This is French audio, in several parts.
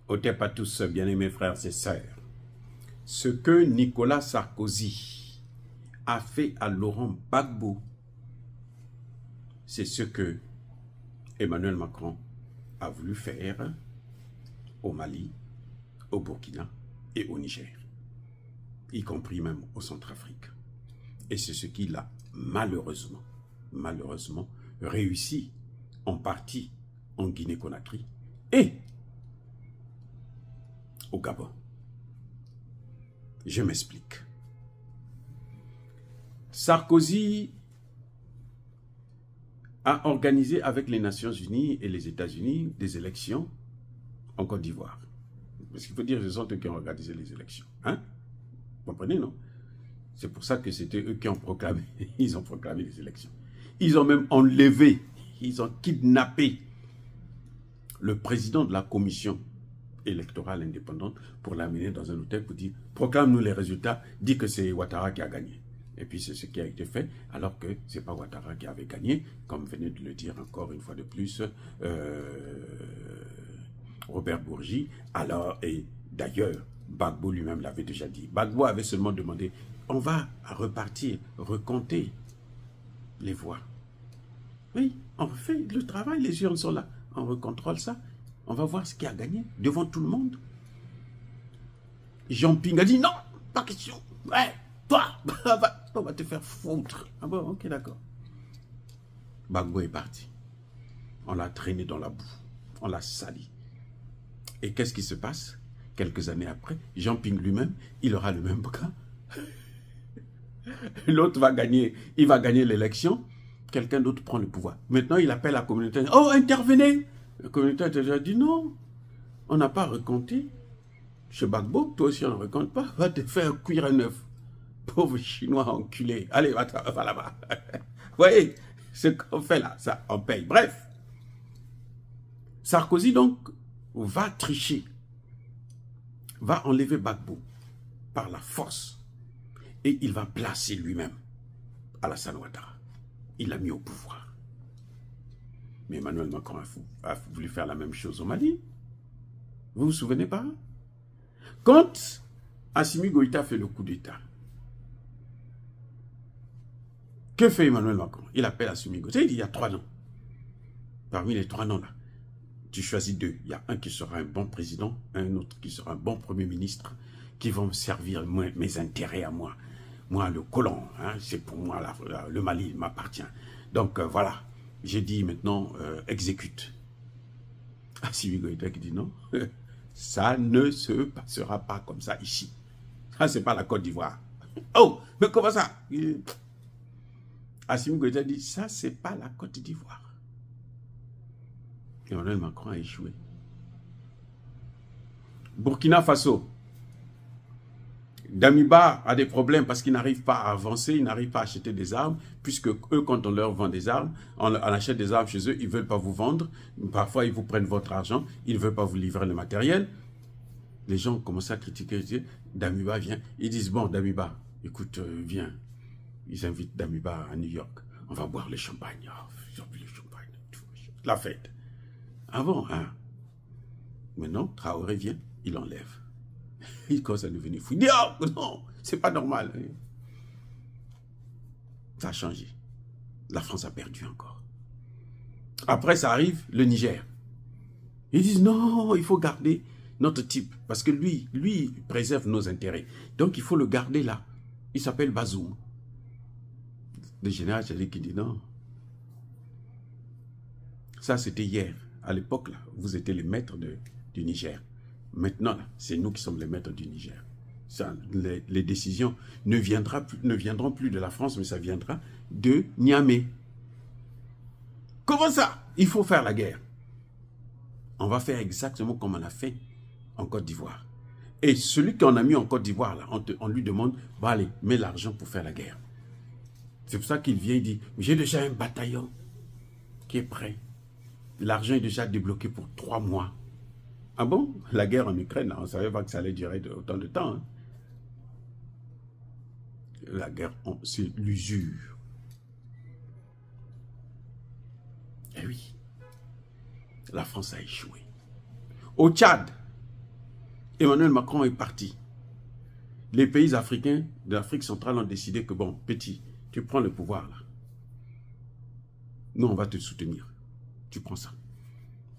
Otep à tous, bien-aimés frères et sœurs. Ce que Nicolas Sarkozy a fait à Laurent Gbagbo, c'est ce que Emmanuel Macron a voulu faire au Mali, au Burkina et au Niger, y compris même au Centrafrique. Et c'est ce qu'il a malheureusement réussi en partie en Guinée-Conakry et au Gabon. Je m'explique. Sarkozy a organisé avec les Nations Unies et les États-Unis des élections en Côte d'Ivoire. Parce qu'il faut dire que ce sont eux qui ont organisé les élections. Hein? Vous comprenez, non? C'est pour ça que c'était eux qui ont proclamé. Ils ont proclamé les élections. Ils ont même enlevé, ils ont kidnappé le président de la commission électorale indépendante pour l'amener dans un hôtel pour dire « Proclame-nous les résultats, dis que c'est Ouattara qui a gagné ». Et puis c'est ce qui a été fait, alors que ce n'est pas Ouattara qui avait gagné, comme venait de le dire encore une fois de plus Robert Bourgi. Alors, et d'ailleurs, Gbagbo lui-même l'avait déjà dit. Gbagbo avait seulement demandé « On va repartir, recompter les voix ». Oui, on fait le travail, les urnes sont là, on recontrôle ça. On va voir ce qui a gagné devant tout le monde. Jean Ping a dit non, pas question. Ouais, toi, on va te faire foutre. Ah bon, ok, d'accord. Gbagbo est parti. On l'a traîné dans la boue. On l'a sali. Et qu'est-ce qui se passe? Quelques années après, Jean Ping lui-même, il aura le même cas. L'autre va gagner, il va gagner l'élection. Quelqu'un d'autre prend le pouvoir. Maintenant, il appelle la communauté. Oh, intervenez! La communauté a déjà dit non, on n'a pas recompté. Chez Gbagbo, toi aussi on ne recompte pas, va te faire cuire un œuf. Pauvre Chinois enculé. Allez, va là-bas. Vous voyez, ce qu'on fait là, ça, on paye. Bref, Sarkozy donc va tricher, va enlever Gbagbo par la force et il va placer lui-même Alassane Ouattara. Il l'a mis au pouvoir. Mais Emmanuel Macron a voulu faire la même chose au Mali. Vous vous souvenez pas? Quand Assimi Goïta fait le coup d'État, que fait Emmanuel Macron? Il appelle Assimi Goïta. Il dit, il y a 3 noms. Parmi les 3 noms là, tu choisis 2. Il y a un qui sera un bon président, un autre qui sera un bon premier ministre, qui vont servir mes intérêts à moi. Moi, le colon, hein, c'est pour moi, le Mali m'appartient. Donc voilà. J'ai dit maintenant, exécute. Assimi Goïta qui dit non, ça ne se passera pas comme ça ici. Ça, c'est pas la Côte d'Ivoire. Oh, mais comment ça? Assimi Goïta dit, ça, c'est pas la Côte d'Ivoire. Emmanuel Macron a échoué. Burkina Faso. Damiba a des problèmes parce qu'il n'arrive pas à avancer, il n'arrive pas à acheter des armes, puisque eux, quand on leur vend des armes, on achète des armes chez eux, ils ne veulent pas vous vendre, parfois ils vous prennent votre argent, ils ne veulent pas vous livrer le matériel. Les gens commencent à critiquer, ils disent, Damiba vient, ils disent, bon Damiba, écoute, viens. Ils invitent Damiba à New York, on va boire le champagne, oh, ils ont bu le champagne, la fête. Ah bon, hein? Maintenant, Traoré vient, il enlève. Il commence à devenir fou. Il dit, oh, non, c'est pas normal. Ça a changé. La France a perdu encore. Après, ça arrive, le Niger. Ils disent, non, il faut garder notre type. Parce que lui, il préserve nos intérêts. Donc, il faut le garder là. Il s'appelle Bazoum. Le général Tchadé qui dit, non. Ça, c'était hier. À l'époque, là, vous étiez les maîtres du Niger. Maintenant, c'est nous qui sommes les maîtres du Niger. Ça, les décisions ne viendront plus de la France, mais ça viendra de Niamey. Comment ça? Il faut faire la guerre. On va faire exactement comme on a fait en Côte d'Ivoire. Et celui qu'on a mis en Côte d'Ivoire, on lui demande, bon allez, mets l'argent pour faire la guerre. C'est pour ça qu'il vient et dit, j'ai déjà un bataillon qui est prêt. L'argent est déjà débloqué pour 3 mois. Ah bon? La guerre en Ukraine, on ne savait pas que ça allait durer autant de temps. Hein. La guerre, c'est l'usure. Eh oui, la France a échoué. Au Tchad, Emmanuel Macron est parti. Les pays africains de l'Afrique centrale ont décidé que, bon, petit, tu prends le pouvoir là. Nous, on va te soutenir. Tu prends ça.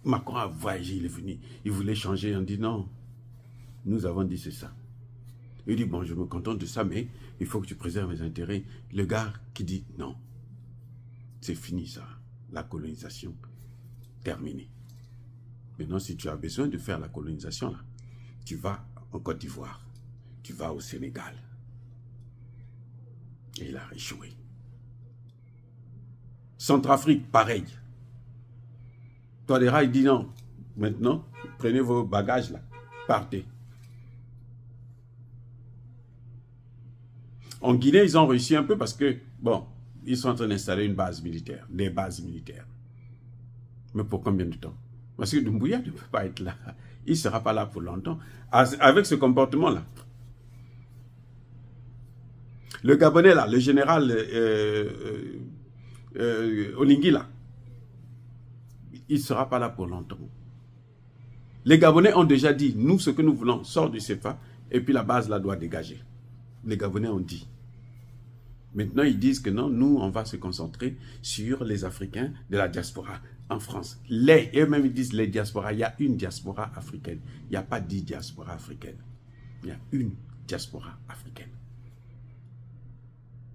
Macron a voyagé, il est venu. Il voulait changer. On dit non. Nous avons dit c'est ça. Il dit bon, je me contente de ça, mais il faut que tu préserves mes intérêts. Le gars qui dit non. C'est fini ça. La colonisation, terminée. Maintenant, si tu as besoin de faire la colonisation, là, tu vas en Côte d'Ivoire. Tu vas au Sénégal. Et il a échoué. Centrafrique, pareil. Touadéra, il dit non. Maintenant, prenez vos bagages là. Partez. En Guinée, ils ont réussi un peu parce que, bon, ils sont en train d'installer une base militaire, des bases militaires. Mais pour combien de temps? Parce que Doumbouya ne peut pas être là. Il ne sera pas là pour longtemps. Avec ce comportement-là. Le Gabonais, là, le général Olingi, là, il ne sera pas là pour longtemps. Les Gabonais ont déjà dit, nous, ce que nous voulons, sort du CFA, et puis la base, là, doit dégager. Les Gabonais ont dit. Maintenant, ils disent que non, nous, on va se concentrer sur les Africains de la diaspora en France. Eux-mêmes, ils disent les diasporas. Il y a une diaspora africaine. Il n'y a pas 10 diasporas africaines. Il y a une diaspora africaine.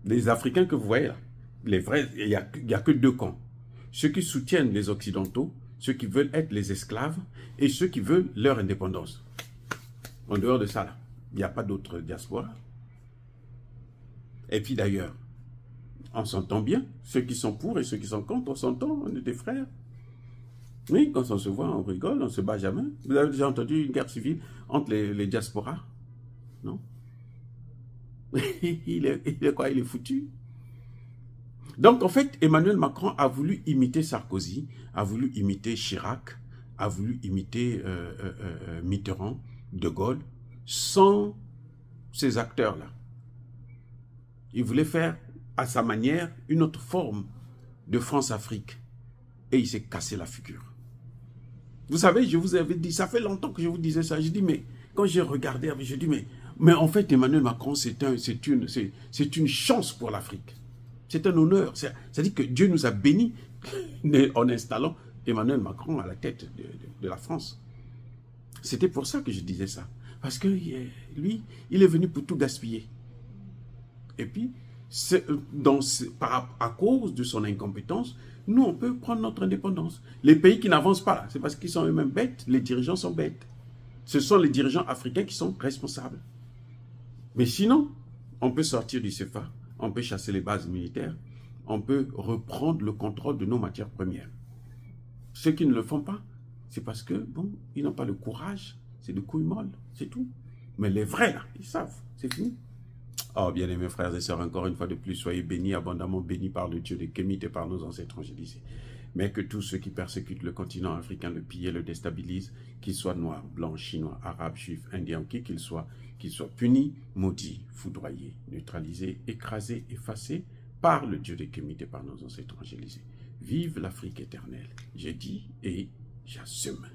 Les Africains que vous voyez là, les vrais, il n'y a que 2 camps. Ceux qui soutiennent les Occidentaux, ceux qui veulent être les esclaves et ceux qui veulent leur indépendance. En dehors de ça, là, il n'y a pas d'autre diaspora. Et puis d'ailleurs, on s'entend bien. Ceux qui sont pour et ceux qui sont contre, on s'entend, on est des frères. Oui, quand on se voit, on rigole, on ne se bat jamais. Vous avez déjà entendu une guerre civile entre les diasporas? Non? il est quoi? Il est foutu. Donc en fait, Emmanuel Macron a voulu imiter Sarkozy, a voulu imiter Chirac, a voulu imiter Mitterrand, De Gaulle, sans ces acteurs-là. Il voulait faire, à sa manière, une autre forme de France-Afrique. Et il s'est cassé la figure. Vous savez, je vous avais dit, ça fait longtemps que je vous disais ça. Je dis, mais quand j'ai regardé, je dis, mais en fait, Emmanuel Macron, c'est une chance pour l'Afrique. C'est un honneur. C'est-à-dire que Dieu nous a bénis en installant Emmanuel Macron à la tête de la France. C'était pour ça que je disais ça. Parce que lui, il est venu pour tout gaspiller. Et puis, à cause de son incompétence, nous, on peut prendre notre indépendance. Les pays qui n'avancent pas là, c'est parce qu'ils sont eux-mêmes bêtes. Les dirigeants sont bêtes. Ce sont les dirigeants africains qui sont responsables. Mais sinon, on peut sortir du CFA, on peut chasser les bases militaires, on peut reprendre le contrôle de nos matières premières. Ceux qui ne le font pas, c'est parce que, bon, ils n'ont pas le courage, c'est de couilles molles, c'est tout. Mais les vrais, là, ils savent, c'est fini. Oh, bien-aimés frères et sœurs, encore une fois de plus, soyez bénis, abondamment bénis par le Dieu des Kémites et par nos ancêtres angélisés. Mais que tous ceux qui persécutent le continent africain, le pillent, le déstabilisent, qu'ils soient noirs, blancs, chinois, arabes, juifs, indiens, qui qu'ils soient punis, maudits, foudroyés, neutralisés, écrasés, effacés par le Dieu des Kémites et par nos ancêtres angélisés. Vive l'Afrique éternelle. J'ai dit et j'assume.